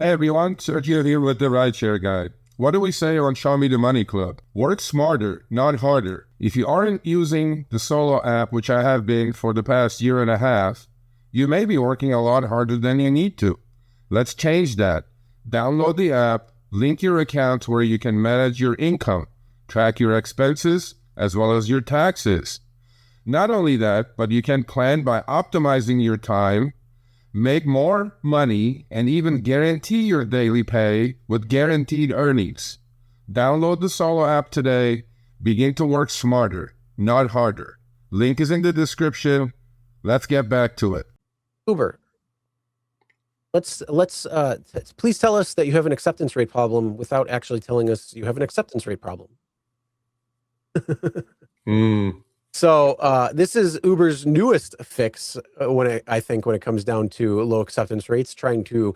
Hey everyone, Sergio here with the Rideshare Guy. What do we say on Show Me the Money Club? Work smarter, not harder. If you aren't using the Solo app, which I have been for the past year and a half, you may be working a lot harder than you need to. Let's change that. Download the app, link your account where you can manage your income, track your expenses, as well as your taxes. Not only that, but you can plan by optimizing your time, make more money, and even guarantee your daily pay with guaranteed earnings. Download the Solo app today. Begin to work smarter, not harder. Link is in the description. Let's get back to it. Uber. Let's please tell us that you have an acceptance rate problem without actually telling us you have an acceptance rate problem. So this is Uber's newest fix I think when it comes down to low acceptance rates, trying to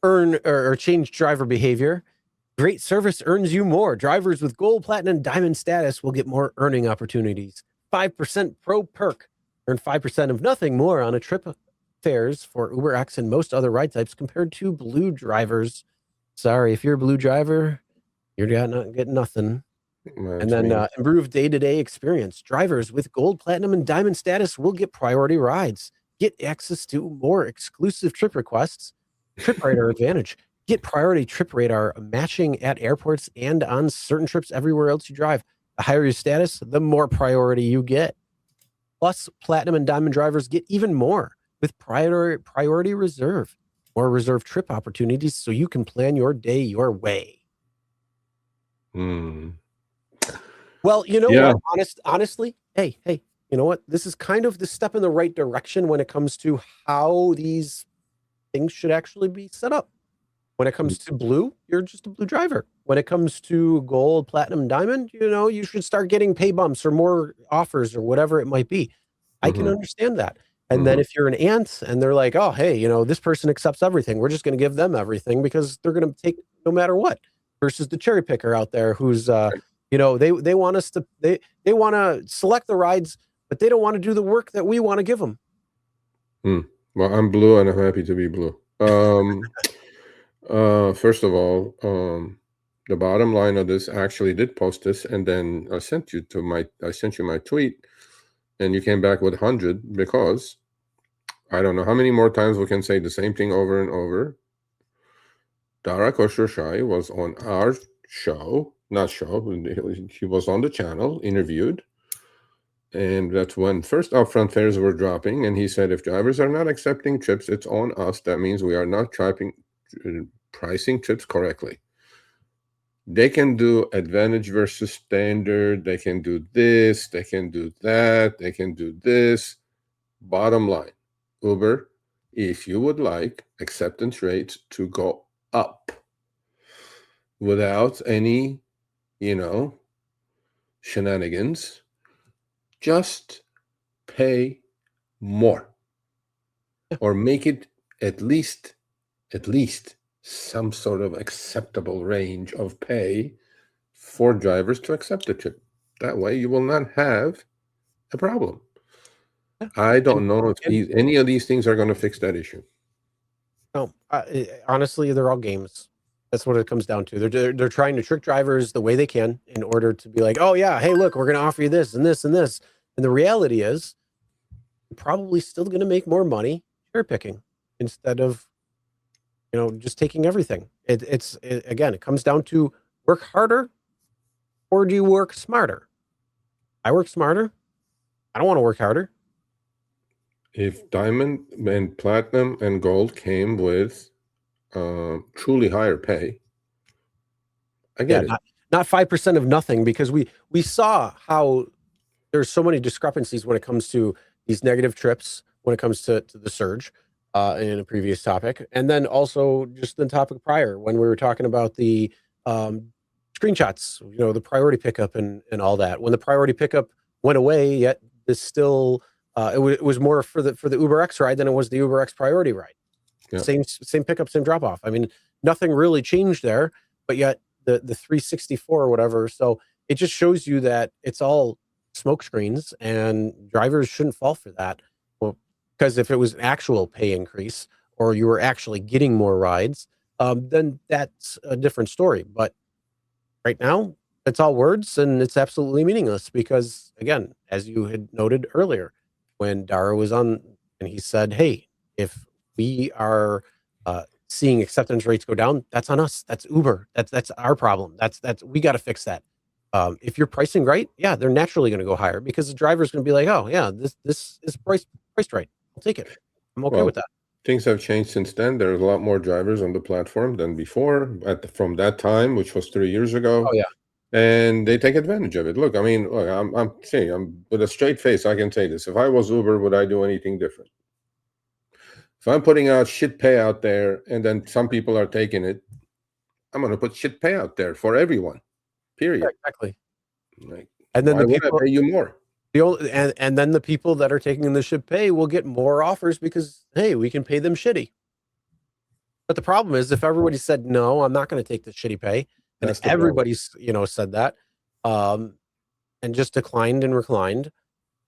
earn or change driver behavior. Great service earns you more. Drivers with gold, platinum, and diamond status will get more earning opportunities. 5% pro perk. Earn 5% of nothing more on a trip fares for UberX and most other ride types compared to blue drivers. Sorry, if you're a blue driver, you're not getting nothing. And then improved day-to-day experience. Drivers with gold, platinum, and diamond status will get priority rides. Get access to more exclusive trip requests. Trip Radar Advantage. Get priority trip radar matching at airports and on certain trips everywhere else you drive. The higher your status, the more priority you get. Plus, platinum and diamond drivers get even more with priority reserve. More reserved trip opportunities so you can plan your day your way. Well, you know what? Honestly, hey, you know what? This is kind of the step in the right direction when it comes to how these things should actually be set up. When it comes to blue, you're just a blue driver. When it comes to gold, platinum, diamond, you should start getting pay bumps or more offers or whatever it might be. I can understand that. And then if you're an ant and they're like, oh, hey, this person accepts everything, we're just going to give them everything because they're going to take no matter what. Versus the cherry picker out there who's they want us to they want to select the rides, but they don't want to do the work that we want to give them. Well, I'm blue and I'm happy to be blue. First of all, the bottom line of this, I actually did post this, and then I sent you my tweet, and you came back with 100 because I don't know how many more times we can say the same thing over and over. Dara Khosrowshahi was on our show. He was on the channel, interviewed, and that's when first upfront fares were dropping, and he said if drivers are not accepting trips, it's on us. That means we are not pricing trips correctly. They can do advantage versus standard, they can do this, they can do that, they can do this. Bottom line, Uber, if you would like acceptance rates to go up without any shenanigans, just pay more or make it at least some sort of acceptable range of pay for drivers to accept the trip. That way you will not have a problem. I don't know if any of these things are going to fix that issue. No, honestly, they're all games. That's what it comes down to. They're trying to trick drivers the way they can in order to be like, oh yeah, hey, look, we're going to offer you this and this and this. And the reality is, you're probably still going to make more money cherry picking instead of, just taking everything. Again, it comes down to work harder or do you work smarter? I work smarter. I don't want to work harder. If diamond and platinum and gold came with truly higher pay, I get it. Not 5% of nothing, because we saw how there's so many discrepancies when it comes to these negative trips, when it comes to the surge in a previous topic. And then also just the topic prior when we were talking about the screenshots, the priority pickup and all that. When the priority pickup went away, yet there's still it was more for the UberX ride than it was the UberX priority ride. Yeah. Same pickup, same drop off. I mean, nothing really changed there, but yet the 364 or whatever. So it just shows you that it's all smoke screens, and drivers shouldn't fall for that. Well, because if it was an actual pay increase or you were actually getting more rides, then that's a different story. But right now, it's all words and it's absolutely meaningless because, again, as you had noted earlier, when Dara was on and he said, hey, if we are seeing acceptance rates go down, that's on us. That's Uber. That's our problem. That's we got to fix that. If you're pricing right, yeah, they're naturally going to go higher because the driver's going to be like, oh yeah, this is priced right. I'll take it. I'm okay with that. Things have changed since then. There's a lot more drivers on the platform than before from that time, which was 3 years ago. Oh yeah. And they take advantage of it. Look, I mean, look, I'm saying, I'm with a straight face, I can say this. If I was Uber, would I do anything different? If I'm putting out shit pay out there and then some people are taking it, I'm going to put shit pay out there for everyone, period. Yeah, exactly. Like, and then why would I pay you more? And then the people that are taking the shit pay will get more offers because, hey, we can pay them shitty. But the problem is if everybody said, no, I'm not going to take the shitty pay, and if everybody's, said that, and just declined and reclined,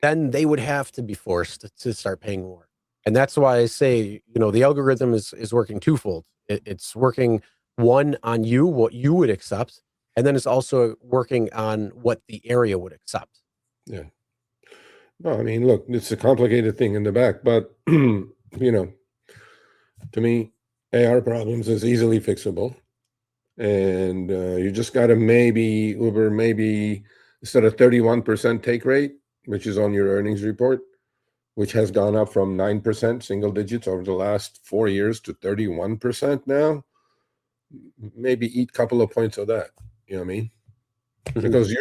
then they would have to be forced to start paying more. And that's why I say, the algorithm is working twofold. It's working, one, on you, what you would accept, and then it's also working on what the area would accept. Yeah. No, I mean, look, it's a complicated thing in the back, but, to me, AR problems is easily fixable. And you just got to Uber, instead of 31% take rate, which is on your earnings report, which has gone up from 9% single digits over the last 4 years to 31% now, maybe eat a couple of points of that. You know what I mean? Because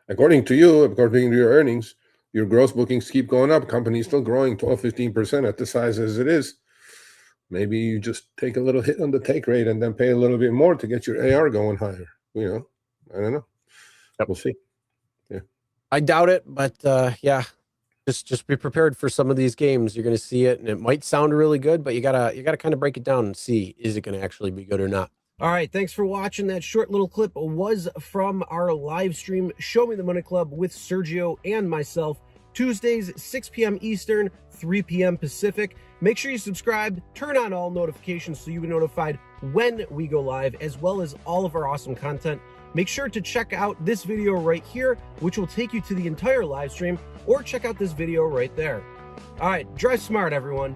according to your earnings, your gross bookings keep going up. Company's still growing 12-15% at the size as it is. Maybe you just take a little hit on the take rate and then pay a little bit more to get your AR going higher. I don't know. Yep. We'll see. Yeah, I doubt it, but yeah, just be prepared for some of these games. You're going to see it, and it might sound really good, but you gotta kind of break it down and see, is it going to actually be good or not? All right, thanks for watching. That short little clip was from our live stream, Show Me the Money Club with Sergio and myself, Tuesdays, 6 p.m. Eastern, 3 p.m. Pacific. Make sure you subscribe, turn on all notifications so you'll be notified when we go live, as well as all of our awesome content. Make sure to check out this video right here, which will take you to the entire live stream, or check out this video right there. All right, drive smart, everyone.